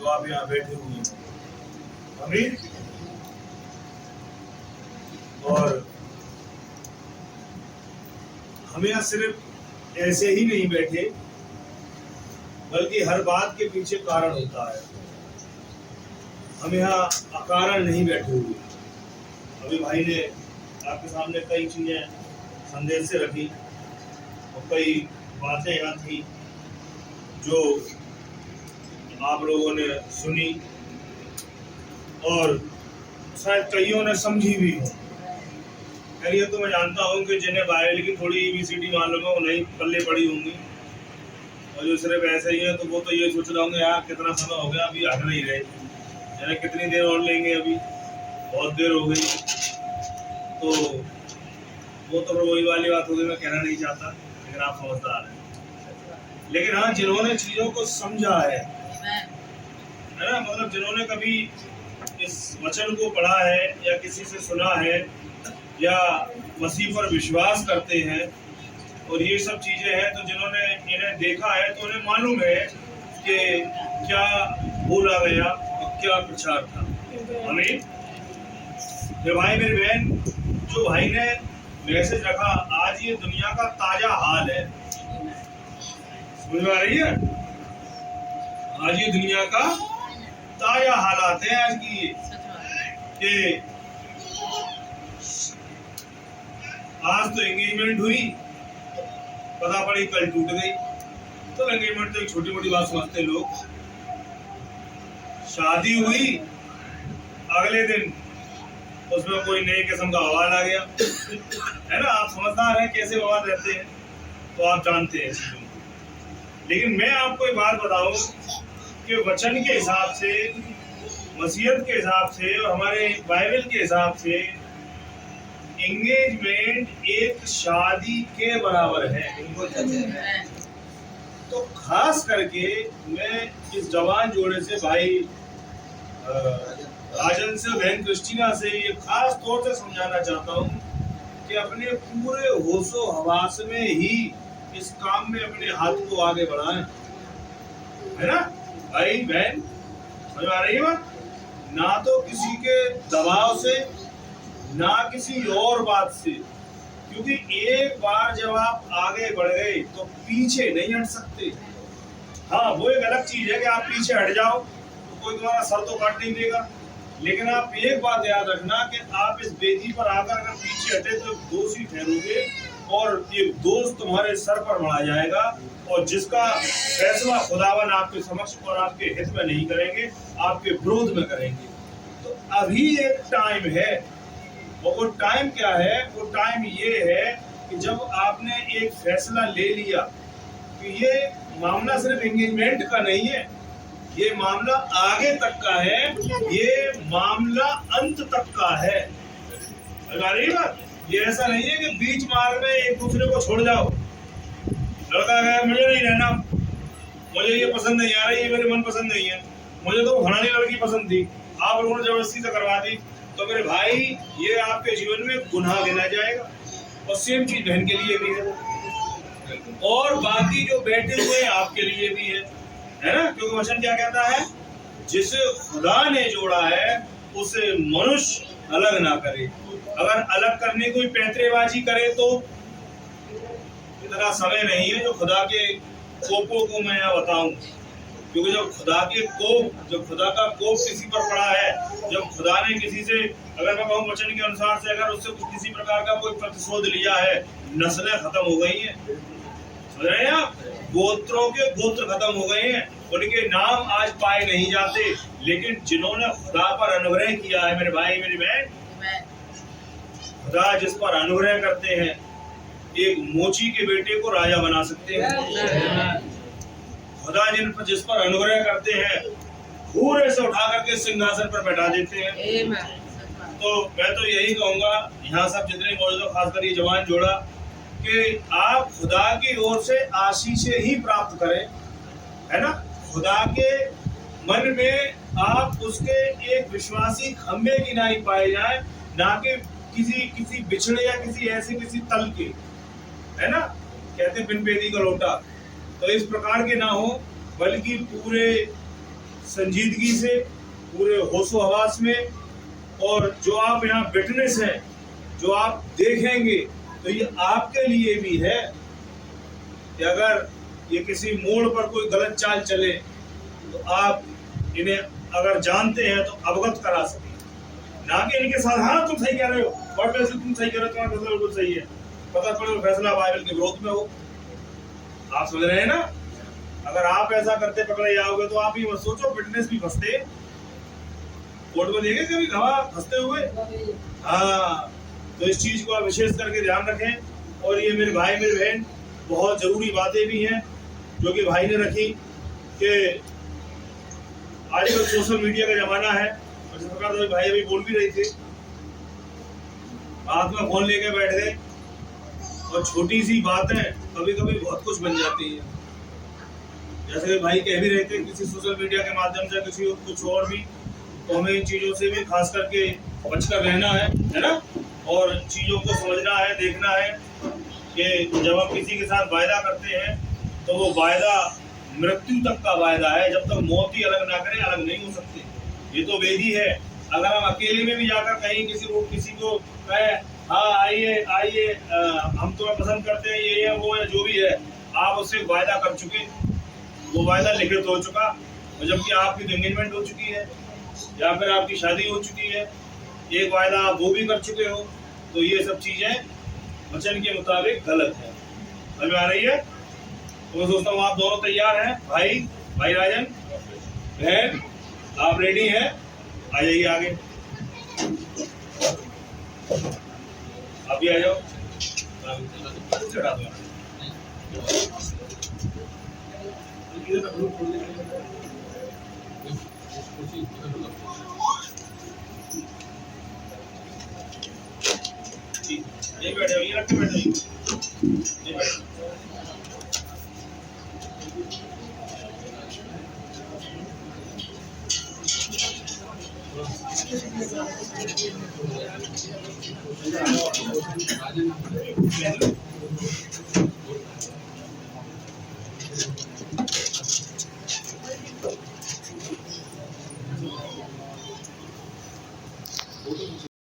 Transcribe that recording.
आप यहाँ बैठे हुए हैं। अमीर और हम यहाँ सिर्फ ऐसे ही नहीं बैठे, बल्कि हर बात के पीछे कारण होता है। हम यहाँ अकारण नहीं बैठे हुए। अभी भाई ने आपके सामने कई चीजें संदेश से रखी और कई बातें यहाँ थी जो आप लोगों ने सुनी और शायद कईयों ने समझी भी हो। खैर ये तो मैं जानता हूँ कि जिन्हें बाइबल की थोड़ी ABCD मालूम है वो नहीं पल्ले पड़ी होंगी, और जो सिर्फ ऐसे ही है तो वो तो ये सोच रहे होंगे यार कितना समय हो गया अभी हट नहीं रहे, यानी कितनी देर और लेंगे, अभी बहुत देर हो गई। तो वो तो वही वाली बात होगी, मैं कहना नहीं चाहता, लेकिन आप समझदार हैं। लेकिन हाँ, जिन्होंने चीजों को समझा है ना, मतलब जिन्होंने कभी इस वचन को पढ़ा है या किसी से सुना है या मसीह पर विश्वास करते हैं और ये सब चीजें हैं, तो जिन्होंने इन्हें देखा है तो उन्हें मालूम है कि क्या बोला गया और क्या प्रचार था। आमीन। मेरे भाई मेरी बहन, जो भाई ने मैसेज रखा, आज ये दुनिया का ताजा हाल है, समझ में आ रही है? आज ये दुनिया का ताजा हालात है आज की, ये आज तो एंगेजमेंट हुई, पता पड़ी कल टूट गई। तो एंगेजमेंट तो एक छोटी मोटी बात समझते लोग। शादी हुई, अगले दिन उसमें कोई नए किस्म का बवाल आ गया, है ना? आप समझदार हैं कैसे बवाल रहते हैं, तो आप जानते हैं चीजों को। लेकिन मैं आपको एक बात बताऊं कि वचन के हिसाब से, मसीहत के हिसाब से और हमारे बाइबल के हिसाब से एंगेजमेंट एक शादी के बराबर है। तो खास करके मैं इस जवान जोड़े से भाई राजन से, बहन क्रिस्टीना से ये खास तौर से समझाना चाहता हूँ कि अपने पूरे होशो हवास में ही इस काम में अपने हाथ को आगे बढ़ाएं, है ना भाई बहन? समझ आ रही है बात? ना तो किसी के दबाव से, ना किसी और बात से, क्योंकि एक बार जब आप आगे बढ़ गए तो पीछे नहीं हट सकते। हाँ, वो एक अलग चीज है कि आप पीछे हट जाओ तो कोई तुम्हारा सर तो काट नहीं देगा, लेकिन आप एक बात याद रखना कि आप इस वेदी पर आकर अगर पीछे हटे तो दोषी ठहरोगे और ये दोष तुम्हारे सर पर मढ़ा जाएगा, और जिसका फैसला खुदावन आपके समक्ष और आपके हित में नहीं करेंगे, आपके विरोध में करेंगे। तो अभी एक टाइम है, और वो टाइम क्या है? वो टाइम ये है कि जब आपने एक फैसला ले लिया कि ये मामला सिर्फ एंगेजमेंट का नहीं है, ये मामला आगे तक का है, ये मामला अंत तक का है। बात ये ऐसा नहीं है कि बीच मार्ग में एक दूसरे को छोड़ जाओ। लड़का कहे मुझे नहीं रहना, मुझे ये पसंद नहीं आ रही, ये मेरे मन पसंद नहीं है, मुझे तो फलानी लड़की पसंद थी, आप लोगों ने जबरदस्ती से करवा दी, तो मेरे भाई ये आपके जीवन में गुनाह गिना जाएगा। और सेम चीज बहन के लिए भी है, और बाकी जो बैठे हुए हैं आपके लिए भी है ना? क्योंकि वचन क्या कहता है? जिसे खुदा ने जोड़ा है उसे मनुष्य अलग ना करे। अगर अलग करने की कोई पैंतरेबाजी करे तो इतना समय नहीं है जो खुदा के कोपों को मैं बताऊं, क्योंकि जब खुदा के कोप, जब खुदा का कोप किसी पर पड़ा है, जब खुदा ने किसी से, अगर मैं कहूँ वचन के अनुसार से, अगर उससे किसी प्रकार का कोई प्रतिशोध लिया है, नस्लें खत्म हो गई हैं, समझ रहे हैं आप? गोत्रों के गोत्र खत्म हो गए हैं, उनके नाम आज पाए नहीं जाते। लेकिन जिन्होंने खुदा पर अनुग्रह किया है, मेरे भाई मेरी बहन, खुदा जिस पर अनुग्रह करते हैं, एक मोची के बेटे को राजा बना सकते हैं। खुदा जिस पर अनुग्रह करते हैं, पूरे से उठा करके सिंहासन पर बैठा देते हैं। तो मैं तो यही कहूंगा यहाँ सब जितने मौजूद, खासकर ये जवान जोड़ा, कि आप खुदा की ओर से आशीषें ही प्राप्त करें, है ना? खुदा के मन में आप उसके एक विश्वासी खंबे की नाई पाए जाए, ना कि किसी बिछड़े या किसी ऐसे किसी तल के, है ना? कहते बिन बेदी का लोटा, तो इस प्रकार के ना हो, बल्कि पूरे संजीदगी से, पूरे होशो हवास में, और जो आप यहाँ विटनेस हैं, जो आप देखेंगे, तो ये आपके लिए भी है कि अगर ये किसी मोड़ पर कोई गलत चाल चले तो आप इन्हें अगर जानते हैं तो अवगत करा सकें, ना कि इनके साथ हाँ तुम सही कह रहे हो, और वैसे तुम सही कह रहे हो, तुम्हारा फैसला बिल्कुल सही है, पता चले फैसला बाइबल के विरोध में हो। आप समझ रहे हैं ना? अगर आप ऐसा करते पकड़े जाओगे तो आप ही मत सोचो फिटनेस भी फंसते, कोर्ट में देखे कभी हवा फंसते हुए। हाँ, तो इस चीज को आप विशेष करके ध्यान रखें। और ये मेरे भाई मेरे बहन, बहुत जरूरी बातें भी हैं जो कि भाई ने रखी कि आजकल सोशल मीडिया का जमाना है, और जिस प्रकार तो भाई अभी बोल भी रही थे, हाथ में फोन लेके बैठ गए और छोटी सी बातें कभी कभी बहुत कुछ बन जाती है। जैसे कि भाई कह भी रहे थे किसी सोशल मीडिया के माध्यम से किसी कुछ और भी, तो हमें इन चीजों से भी खास करके बचकर रहना है ना, और चीजों को समझना है, देखना है कि जब हम किसी के साथ वायदा करते हैं तो वो वायदा मृत्यु तक का वायदा है, जब तक मौत ही अलग ना करे अलग नहीं हो सकते। ये तो वेदी है। अगर हम अकेले में भी जाकर कहीं किसी को कहे हाँ आइए आइए हम तुम्हें पसंद करते हैं, ये है वो है जो भी है, आप उससे वायदा कर चुके, वो वायदा लिखित हो चुका, और जबकि आपकी एंगेजमेंट हो चुकी है या फिर आपकी शादी हो चुकी है, एक वायदा आप वो भी कर चुके हो, तो ये सब चीजें वचन के मुताबिक गलत है। समझ में आ रही है? तो मैं सोचता हूँ आप दोनों तैयार हैं, भाई राजन बहन, आप रेडी हैं? आ जाइए आगे, आप भी आ जाओ, चढ़ा दो। ये बैठे, ये रख के बैठे, ये बैठे।